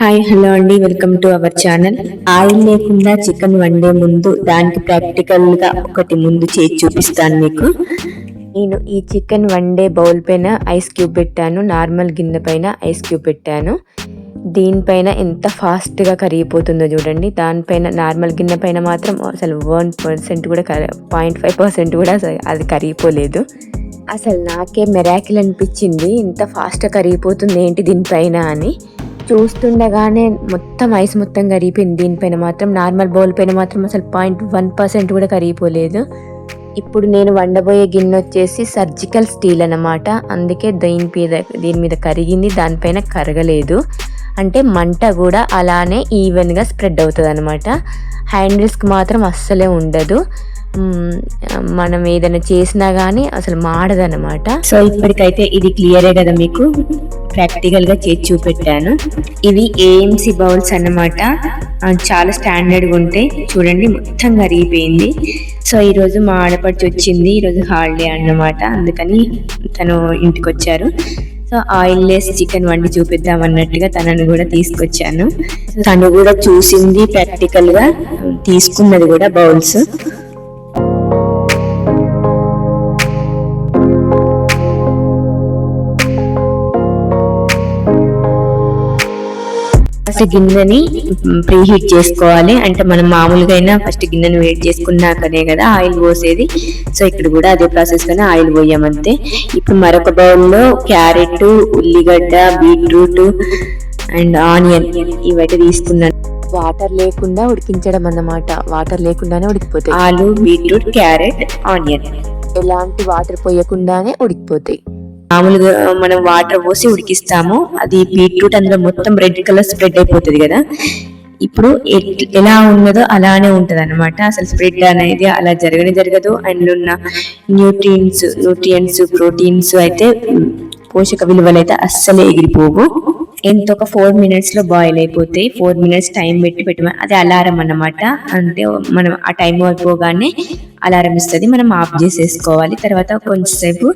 Hi hello అండి, welcome to our channel. Oil లేకుండా chicken వండే ముందు దానికి ప్రాక్టికల్ గా ఒకటి ముందు చేసి చూపిస్తాను మీకు. నేను ఈ చికెన్ వండే బౌల్ పైన ఐస్ క్యూబ్ పెట్టాను, నార్మల్ గిన్నె పైన ఐస్ క్యూబ్ పెట్టాను. దీనిపైన ఎంత ఫాస్ట్గా కరిగిపోతుందో చూడండి. దానిపైన నార్మల్ గిన్నె పైన మాత్రం అసలు 1% కూడా 0.5% కూడా అది కరిగిపోలేదు. అసలు నాకే మెరాకిల్ అనిపించింది, ఇంత ఫాస్ట్గా కరిగిపోతుంది ఏంటి దీనిపైన అని. చూస్తుండగానే మొత్తం ఐస్ మొత్తం కరిగిపోయింది. దీనిపైన మాత్రం నార్మల్ బౌల్ పైన మాత్రం అసలు 0.1% కూడా కరిగిపోలేదు. ఇప్పుడు నేను వండబోయే గిన్నె వచ్చేసి సర్జికల్ స్టీల్ అన్నమాట. అందుకే దీని మీద కరిగింది, దానిపైన కరగలేదు. అంటే మంట కూడా అలానే ఈవెన్గా స్ప్రెడ్ అవుతుంది అనమాట. హ్యాండిల్స్కి మాత్రం అస్సలే ఉండదు. మనం ఏదైనా చేసినా కానీ అసలు మాడదన్నమాట. సో ఇప్పటికైతే ఇది క్లియరే కదా, మీకు ప్రాక్టికల్ గా చేసి చూపెట్టాను. ఇవి ఏఎంసి బౌల్స్ అన్నమాట. చాలా స్టాండర్డ్గా ఉంటాయి. చూడండి మొత్తం కరిగిపోయింది. సో ఈరోజు మా ఆడపడిచి వచ్చింది, ఈరోజు హాలిడే అన్నమాట. అందుకని తను ఇంటికి వచ్చారు. సో ఆయిల్ లెస్ చికెన్ వండి చూపిద్దాం అన్నట్టుగా తనను కూడా తీసుకొచ్చాను. తను కూడా చూసింది, ప్రాక్టికల్ గా తీసుకున్నది కూడా బౌల్స్. ఫస్ట్ గిన్నెని ప్రీహీట్ చేసుకోవాలి. అంటే మనం మామూలుగా అయినా ఫస్ట్ గిన్నెని వేడి చేసుకున్నాకనే కదా ఆయిల్ పోసేది. సో ఇక్కడ కూడా అదే ప్రాసెస్ గానే ఆయిల్ పోయామంతే. ఇప్పుడు మరొక బౌల్లో క్యారెట్, ఉల్లిగడ్డ, బీట్రూట్ అండ్ ఆనియన్ ఇవైతే తీసుకున్నాను. వాటర్ లేకుండా ఉడికించడం అన్నమాట. వాటర్ లేకుండానే ఉడికిపోతాయి. ఆలు, బీట్రూట్, క్యారెట్, ఆనియన్ ఎలాంటి వాటర్ పోయకుండానే ఉడికిపోతాయి. మామూలుగా మనం వాటర్ పోసి ఉడికిస్తాము, అది బీట్రూట్ అందులో మొత్తం రెడ్ కలర్ స్ప్రెడ్ అయిపోతుంది కదా. ఇప్పుడు ఎలా ఉన్నదో అలానే ఉంటది అనమాట. అసలు స్ప్రెడ్ అనేది అలా జరగదు. అందులో ఉన్న న్యూట్రియంట్స్, ప్రోటీన్స్ అయితే పోషక విలువలు అయితే అస్సలే ఎగిరిపోవు. ఒక 4 minutes లో బాయిల్ అయిపోతాయి. 4 minutes టైం పెట్టమని అది అలారం అన్నమాట. అంటే మనం ఆ టైం అయిపోగానే అలారం ఇస్తుంది, మనం ఆఫ్ చేసేసుకోవాలి. తర్వాత కొంచెంసేపు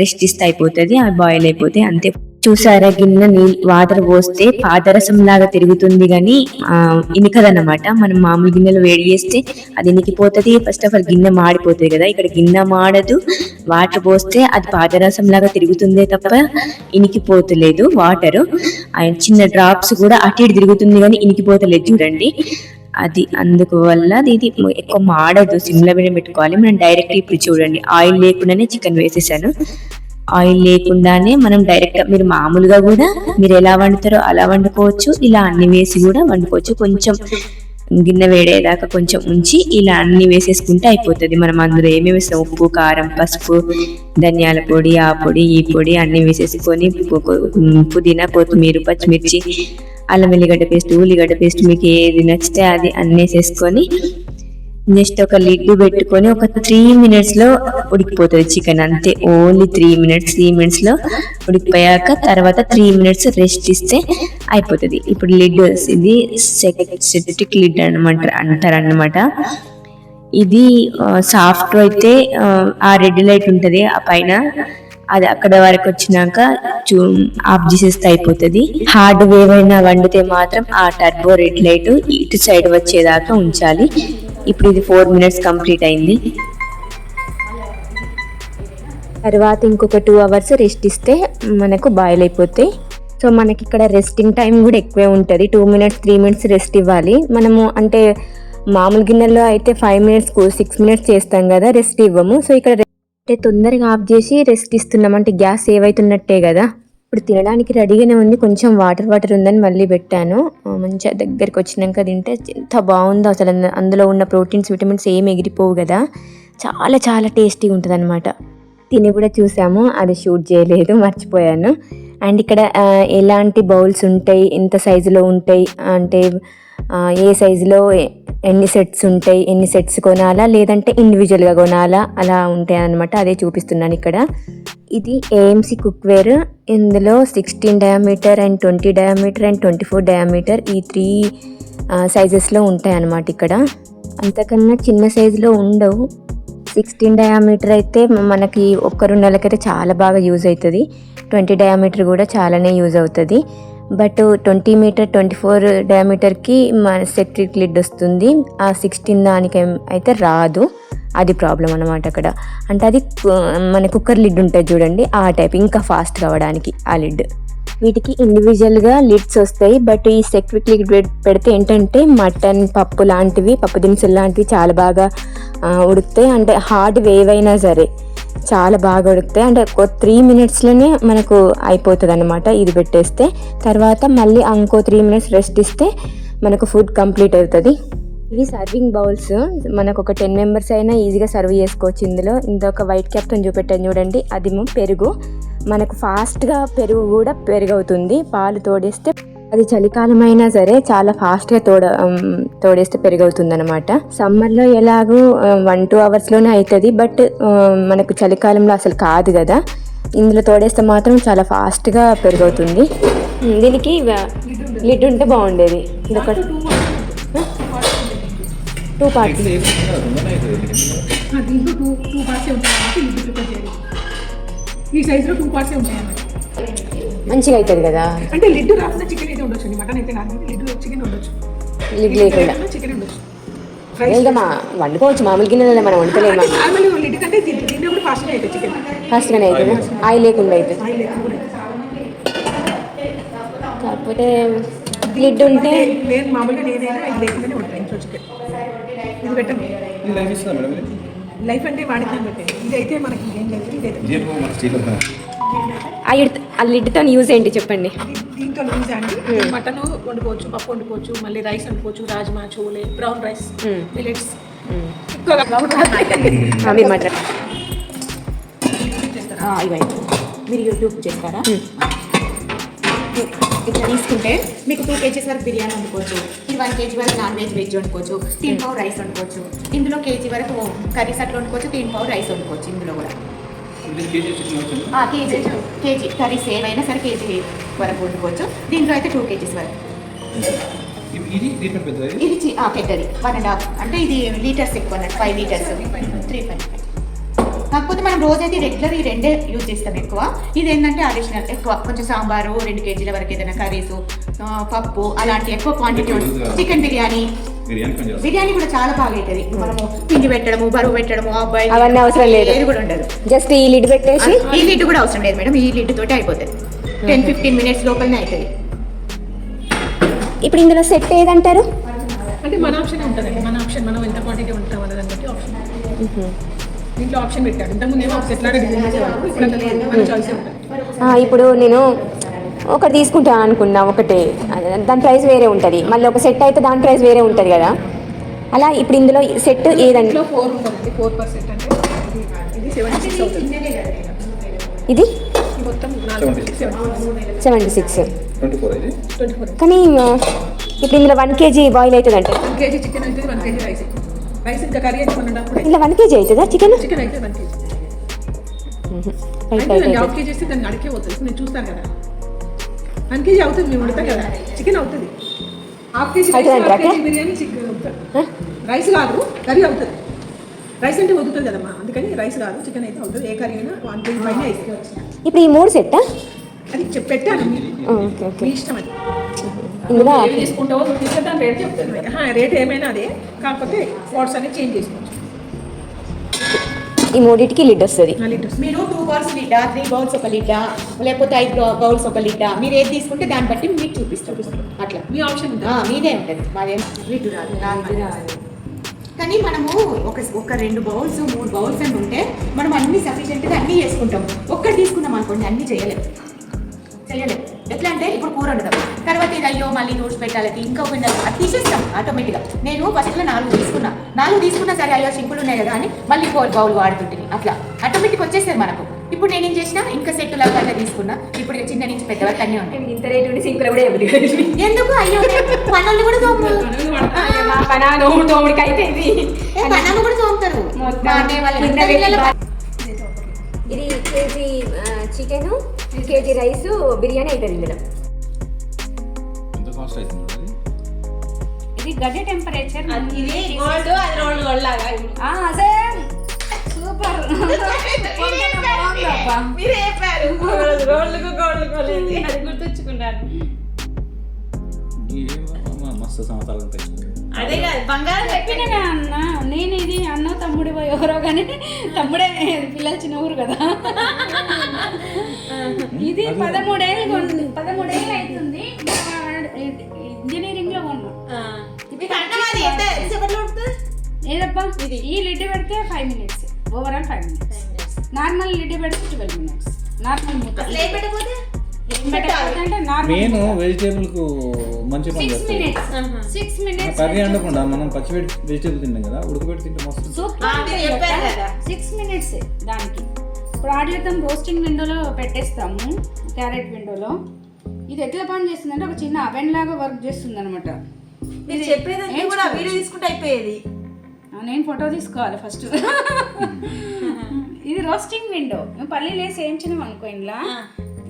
రెస్ట్ ఇస్తే అయిపోతుంది, అవి బాయిల్ అయిపోతాయి అంతే. చూసారా, గిన్నె వాటర్ పోస్తే పాదరసం లాగా తిరుగుతుంది కానీ ఇనికదన్నమాట. మనం మామూలు గిన్నెలు వేడి చేస్తే అది ఇనికిపోతుంది. ఫస్ట్ ఆఫ్ ఆల్ గిన్నె మాడిపోతుంది కదా. ఇక్కడ గిన్నె మాడదు, వాటర్ పోస్తే అది పాదరసం లాగా తిరుగుతుందే తప్ప ఇనికిపోతలేదు. వాటర్ చిన్న డ్రాప్స్ కూడా అటు ఇటు తిరుగుతుంది కానీ ఇనికిపోతలేదు చూడండి. అది అందుకు వల్ల ఇది ఎక్కువ మాడదు. సిమ్లో పెట్టుకోవాలి. మనం డైరెక్ట్ ఇప్పుడు చూడండి, ఆయిల్ లేకుండానే చికెన్ వేసేసాను. ఆయిల్ లేకుండానే మనం డైరెక్ట్ మీరు మామూలుగా కూడా మీరు ఎలా వండుతారో అలా వండుకోవచ్చు, ఇలా అన్ని వేసి కూడా వండుకోవచ్చు. కొంచెం గిన్నె వేడేదాకా కొంచెం ఉంచి ఇలా అన్ని వేసేసుకుంటే అయిపోతుంది. మనం అందులో ఏమేమి వేస్తాం, ఉప్పు, కారం, పసుపు, ధనియాల పొడి, ఆ పొడి, ఈ పొడి అన్ని వేసేసుకొని పుదీనా, కొత్తిమీర, పచ్చిమిర్చి, అల్లం వెల్లిగడ్డ పేస్ట్, ఉల్లిగడ్డ పేస్ట్ మీకు ఏది నచ్చితే అది అన్ని వేసేసుకొని నెక్స్ట్ ఒక లిడ్ పెట్టుకొని ఒక 3 minutes లో ఉడికిపోతుంది చికెన్. అంతే, ఓన్లీ 3 minutes లో ఉడికిపోయాక తర్వాత 3 minutes రెస్ట్ ఇస్తే అయిపోతుంది. ఇప్పుడు లిడ్, ఇది సెప్టిక్ లిడ్ అంటారన్నమాట. ఇది సాఫ్ట్ అయితే ఆ రెడ్ లైట్ ఉంటుంది ఆ పైన, అది అక్కడ వరకు వచ్చినాక ఆఫ్ చేసేస్తే అయిపోతుంది. హార్డ్ ఏవైనా వండితే మాత్రం ఆ టర్బో రెడ్ లైట్ ఇటు సైడ్ వచ్చేదాకా ఉంచాలి. ఇప్పుడు ఇది 4 minutes కంప్లీట్ అయింది. తర్వాత ఇంకొక 2 hours రెస్ట్ ఇస్తే మనకు బాయిల్ అయిపోతాయి. సో మనకి ఇక్కడ రెస్టింగ్ టైం కూడా ఎక్కువే ఉంటుంది. 2 minutes 3 minutes రెస్ట్ ఇవ్వాలి మనము. అంటే మామూలు గిన్నెల్లో అయితే 5 minutes 6 minutes చేస్తాం కదా, రెస్ట్ ఇవ్వము. సో ఇక్కడ తొందరగా ఆఫ్ చేసి రెస్ట్ ఇస్తున్నాం, అంటే గ్యాస్ సేవ్ అవుతున్నట్టే కదా. ఇప్పుడు తినడానికి రెడీగానే ఉంది. కొంచెం వాటర్ ఉందని మళ్ళీ పెట్టాను. మంచిగా దగ్గరికి వచ్చినాక తింటే ఎంత బాగుందో అసలు. అందులో ఉన్న ప్రోటీన్స్, విటమిన్స్ ఏమి ఎగిరిపోవు కదా. చాలా చాలా టేస్టీగా ఉంటుంది అనమాట. తిని కూడా చూసాము, అది షూట్ చేయలేదు, మర్చిపోయాను. అండ్ ఇక్కడ ఎలాంటి బౌల్స్ ఉంటాయి, ఎంత సైజులో ఉంటాయి, అంటే ఏ సైజులో ఎన్ని సెట్స్ ఉంటాయి, ఎన్ని సెట్స్ కొనాలా లేదంటే ఇండివిజువల్గా కొనాలా, అలా ఉంటాయి అన్నమాట. అదే చూపిస్తున్నాను ఇక్కడ. ఇది ఏఎంసి కుక్వేర్. ఇందులో 16 diameter and 20 diameter and 24 diameter ఈ 3 సైజెస్లో ఉంటాయి అన్నమాట. ఇక్కడ అంతకన్నా చిన్న సైజులో ఉండవు. 16 diameter అయితే మనకి ఒక్క 2 నెలలకైతే చాలా బాగా యూజ్ అవుతుంది. 20 diameter కూడా చాలానే యూజ్ అవుతుంది. బట్ 20 మీటర్ 24 డయామీటర్కి మన సెట్రిక్ లిడ్ వస్తుంది. ఆ 16 దానికి అయితే రాదు. అది ప్రాబ్లం అన్నమాట అక్కడ. అంటే అది మన కుక్కర్ లిడ్ ఉంటుంది చూడండి, ఆ టైప్, ఇంకా ఫాస్ట్ కావడానికి ఆ లిడ్. వీటికి ఇండివిజువల్గా లిడ్స్ వస్తాయి. బట్ ఈ సెట్రిక్ లిడ్ పెడితే ఏంటంటే మటన్, పప్పు లాంటివి, పప్పు దినుసులు లాంటివి చాలా బాగా ఉడుకుతాయి. అంటే హార్డ్ ఏవైనా సరే చాలా బాగా ఉడుకుతాయి. అంటే ఒక 3 మినిట్స్లోనే మనకు అయిపోతుంది అన్నమాట ఇది పెట్టేస్తే. తర్వాత మళ్ళీ ఇంకో 3 మినిట్స్ రెస్ట్ ఇస్తే మనకు ఫుడ్ కంప్లీట్ అవుతుంది. ఇవి సర్వింగ్ బౌల్స్. మనకు ఒక 10 మెంబర్స్ అయినా ఈజీగా సర్వ్ చేసుకోవచ్చు. ఇంకొక వైట్ క్యాప్తో చూపెట్టాను చూడండి, అది పెరుగు. మనకు ఫాస్ట్గా పెరుగు కూడా పెరుగవుతుంది. పాలు తోడేస్తే అది చలికాలం అయినా సరే చాలా ఫాస్ట్గా తోడేస్తే పెరుగవుతుంది అనమాట. సమ్మర్లో ఎలాగో 1-2 అవర్స్లోనే అవుతుంది. బట్ మనకు చలికాలంలో అసలు కాదు కదా, ఇందులో తోడేస్తే మాత్రం చాలా ఫాస్ట్గా పెరుగవుతుంది. దీనికి లిడ్ ఉంటే బాగుండేది. ఇదొక 2 పార్ట్స్. ఈ సైజులో 2 పార్ట్స్ ఉంటాయి అన్నమాట. మంచిగా అవుతుంది కదా. అంటే లిడ్ రాకుండా చికెన్ అయితే ఉండొచ్చు, మటన్ అయితే కాదు, లిడ్ చికెన్ ఉండొచ్చు, లిడ్ లేకుండా చికెన్ ఉండొచ్చు. ఇంకా వండుకోవచ్చు, మామూలు గిన్నెలలో మనం వండుకోలేమా. లిడ్ కంటే దీంట్లో కూడా ఫాస్ట్గా అవుతుంది చికెన్, ఫాస్ట్గానే అవుతుంది, ఆయిల్ లేకుండా అవుతుంది. కాకపోతే లిడ్ ఉంటే నేను మామూలుగా నేనైనా ఇది లేకుండానే ఉంటాను ఇంట్లో చికెన్. ఇది పెట్టండి, లైఫ్ అంటే వాడికి పెట్టండి. ఇది అయితే మనకి ఏం లేదు. ఆ లిడ్తో యూజ్ ఏంటి చెప్పండి. దీంతో యూజ్ అండి, మటన్ వండుకోవచ్చు, పప్పు వండుకోవచ్చు, మళ్ళీ రైస్ వండుకోవచ్చు, rajma, chole, brown rice, millets. అవి మటన్ ఇవైతే మీరు యూట్యూబ్ చేస్తారా? ఇట్లా తీసుకుంటే మీకు 2 kgs వరకు బిర్యానీ వండుకోవచ్చు, ఇది 1 kg వరకు నాన్ వెజ్ వండుకోవచ్చు, 3 పావు రైస్ వండుకోవచ్చు, ఇందులో kg వరకు కర్రీస్ అట్లా వండుకోవచ్చు, 3 పావు రైస్ వండుకోవచ్చు. ఇందులో కూడా కేజీ కర్రీస్ ఏవైనా సరే కేజీ వరకు వండుకోవచ్చు. దీంట్లో అయితే 2 kgs వరకు. ఇది పెద్దది 1.5, అంటే ఇది లీటర్స్ ఎక్కువ అన్నట్టు, 5 లీటర్స్ 3.5. కాకపోతే మనం రోజైతే రెగ్యులర్ ఈ రెండే యూజ్ చేస్తాం ఎక్కువ. ఇది ఏంటంటే అడిషనల్ ఎక్కువ, కొంచెం సాంబారు 2 kgల వరకు ఏదైనా కర్రీస్, పప్పు అలాంటి ఎక్కువ క్వాంటిటీ. చికెన్ బిర్యానీ కూడా చాలా బాగా అవుతుంది. మనము పిండి పెట్టడము, బరువు పెట్టడము, అవన్నీ అవసరం లేదు, ఏది కూడా ఉండదు. జస్ట్ ఈ లిడ్ పెట్టేసి, ఈ లిడ్ కూడా అవసరం లేదు మేడం, ఈ లిడ్ తోటి అయిపోతుంది. 10-15 మినిట్స్ లోపలనే అవుతుంది. ఇప్పుడు ఇందులో సెట్ ఏదంటారు? అంటే మన ఆప్షన్ ఉంటుందండి, మన ఆప్షన్, మనం ఎంత క్వాంటిటీ ఉంటాం అన్నదాన్ని బట్టి ఆప్షన్. దీంట్లో ఆప్షన్ పెట్టాడు. ఇంతకుముందు ఏమో సెట్ లాగా డిజైన్ చేసేవాళ్ళు, ఇప్పుడు మన చాయిస్ ఉంటుంది. ఇప్పుడు నేను ఒకటి తీసుకుంటాను అనుకున్నా, ఒకటే, దాని ప్రైస్ వేరే ఉంటుంది. మళ్ళీ ఒక సెట్ అయితే దాని ప్రైస్ వేరే ఉంటుంది కదా. అలా ఇప్పుడు ఇందులో సెట్ ఏదంటే 4 ఉంటుందండి, 4% అంటే ఇది 76 అవుతుంది. ఇది మొత్తం 76, 24. కానీ ఇప్పుడు ఇందులో 1 kg బాయిల్ అవుతుంది అంటే 1 kg చికెన్ అయితే 1 kg రైస్, రైస్ ఇంకా కర్రీ అయితే 1.5. ఇలా 1 kg అవుతుందా చికెన్? చికెన్ అయితే 1 kg. హాఫ్ కేజీ చేస్తే దాన్ని అడిగే పోతుంది, నేను చూస్తాను కదా. 1 kg అవుతుంది, మేము వండుతాం కదా, చికెన్ అవుతుంది. హాఫ్ కేజీ బిర్యానీ చికెన్ అవుతుంది, రైస్ కాదు కర్రీ అవుతుంది. రైస్ అంటే వదులుతుంది కదమ్మా, అందుకని రైస్ కాదు, చికెన్ అయితే అవుతుంది. ఏ కర్రీ అయినా 1 kg పైన వేసుకోవచ్చు. ఇప్పుడు ఈ 3 సెట్టా? అది పెట్టాను, ఓకే, మీ ఇష్టం. అది ఇందులో ఏమి తీసుకుంటావో తీసుకుంటాను, రేట్ చెప్తాను. రేట్ ఏమైనా అదే, కాకపోతే వాట్స్ అనేది చేంజ్ చేసుకోవచ్చు. ఈ 3టికి లిడ్ వస్తుంది. మీరు 2 బౌల్స్ లిడ్డా, 3 బౌల్స్ ఒక లిడ్డా, లేకపోతే 5 బౌల్స్ ఒక లిడ్డా, మీరు ఏది తీసుకుంటే దాన్ని బట్టి మీకు చూపిస్తాం. అట్లా మీ ఆప్షన్ మీదే ఉంటుంది, మాదేం లిడ్ రాదు. కానీ మనము ఒక 2 బౌల్స్ 3 బౌల్స్ అని ఉంటే మనం అన్ని సఫిషియెంట్గా అన్నీ చేసుకుంటాం. ఒక్కటి తీసుకున్నాం అనుకోండి అన్నీ చేయలేము. ఎట్లా అంటే ఇప్పుడు కూర వండుదాం, తర్వాత ఇది అయ్యో మళ్ళీ నూడ్స్ పెట్టాలి, ఇంకా ఒక అది తీసేస్తాం ఆటోమేటిక్గా. నేను ఫస్ట్లో 4 తీసుకున్నా సరే, అయ్యో సింపుల్ ఉన్నాయి కదా అని మళ్ళీ 4 బౌల్ వాడుతుంటుంది. అట్లా ఆటోమేటిక్ వచ్చేస్తుంది మనకు. ఇప్పుడు నేను ఏం చేసినా ఇంకా సెట్ లాగా తీసుకున్నా. ఇప్పుడు చిన్న నుంచి పెద్ద వరకు అన్నీ ఉంటాయి. ఇంత రేట్ ఉండి సింపుల్ కూడా ఎందుకు అయ్యో పనులు కూడా తోముడికి అయిపోయింది, పనులు కూడా తోముతారు. ఇది KG chicken, KG rice, biryani అవుతుంది ఇందులో. ఇది గడ్డ టెంపరేచర్, ఇది గోల్డ్, అది రోల్డ్ లాగా. సూపర్. మీరు చెప్పారు రోల్డ్కు గోల్డ్ అది గుర్తుంచుకున్నాను. మస్తు సంవత్సరాలు ఉంటాయి. అదే కాదు బంగారం చెప్పినగా అన్న నేను ఇది అన్న తమ్ముడు ఎవరో కానీ తమ్ముడే పిల్లలు చిన్న ఊరు కదా. ఇది 13 ఏళ్ళు అవుతుంది. ఇంజనీరింగ్ లో కొన్నా. మీకు అన్నం అది ఎంత ఎంతసేపట్లో ఉడుకుతుంది? ఏదప్పా ఈ లిడ్ పెడితే 5 minutes, overall 5 minutes. Normal lid పెడితే 12 minutes. నార్మల్ మూత అసలు ఏం పెట్టకపోతే అంటే నార్మల్ మెయిన్ వెజిటేబుల్ కు మంచి పని 6 చేస్తుంది. minutes. 6 minutes కర్రీ వండకుండా మనం పచ్చి వెజిటేబుల్ తిన్నాం కదా, ఉడకబెట్టి తింటే మస్తు. సూపర్. మీరు చెప్పారు కదా 6 minutes దానికి. ఇప్పుడు ఆడియతం రోస్టింగ్ విండోలో పెట్టేస్తాము, క్యారెట్ విండోలో. ఇది ఎట్లా పని చేస్తుందంటే ఒక చిన్న అవెన్ లాగా వర్క్ చేస్తుంది అనమాట. మీరు చెప్పేది కూడా వీడియో తీసుకుంటే అయిపోయేది. నేను ఫోటో తీసుకోవాలి ఫస్ట్. ఇది రోస్టింగ్ విండో. మేము పల్లీలు వేసి వేయించినాం అనుకో, ఇంట్లో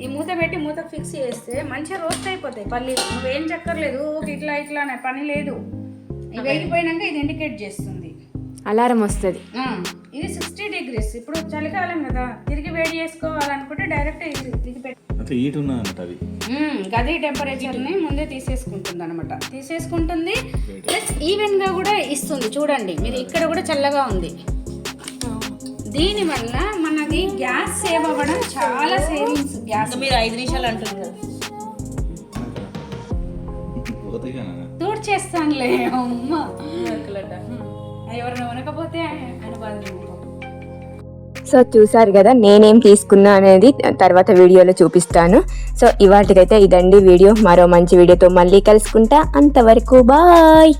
ఈ మూత పెట్టి మూత ఫిక్స్ చేస్తే మంచిగా రోస్ట్ అయిపోతాయి పల్లీలు. నువ్వేం చక్కర్లేదు, ఇట్లా ఇట్లా అనే పని లేదు. ఇవి వేగిపోయినాక ఇది ఇండికేట్ చేస్తుంది, అలారం వస్తుంది. ఇది 60 degrees. ఇప్పుడు చలికాలం కదా, తిరిగి వేడి చేసుకోవాలనుకుంటే డైరెక్ట్ ఇది పెట్టి అట్లా హీట్ ఉన్నదంట అది. గది టెంపరేచర్ని ముందే తీసేసుకుంటుంది అనమాట. తీసేసుకుంటుంది ప్లస్ ఈవెన్గా కూడా ఇస్తుంది. చూడండి మీరు, ఇక్కడ కూడా చల్లగా ఉంది. దీనివల్ల మనకి గ్యాస్ సేవ్ అవ్వడం చాలా సేవింగ్స్. గ్యాస్ మీరు 5 నిమిషాలు అంటున్నారు. పోతే కదా. తోడు చేస్తానులే అమ్మ. ఎవరిని వనకపోతే ఆయన బాధ. సో చూసారు కదా నేనేం తీసుకున్నా అనేది తర్వాత వీడియోలో చూపిస్తాను. సో ఇవాటికైతే ఇదండి వీడియో. మరో మంచి వీడియోతో మళ్ళీ కలుసుకుంటా. అంతవరకు బాయ్.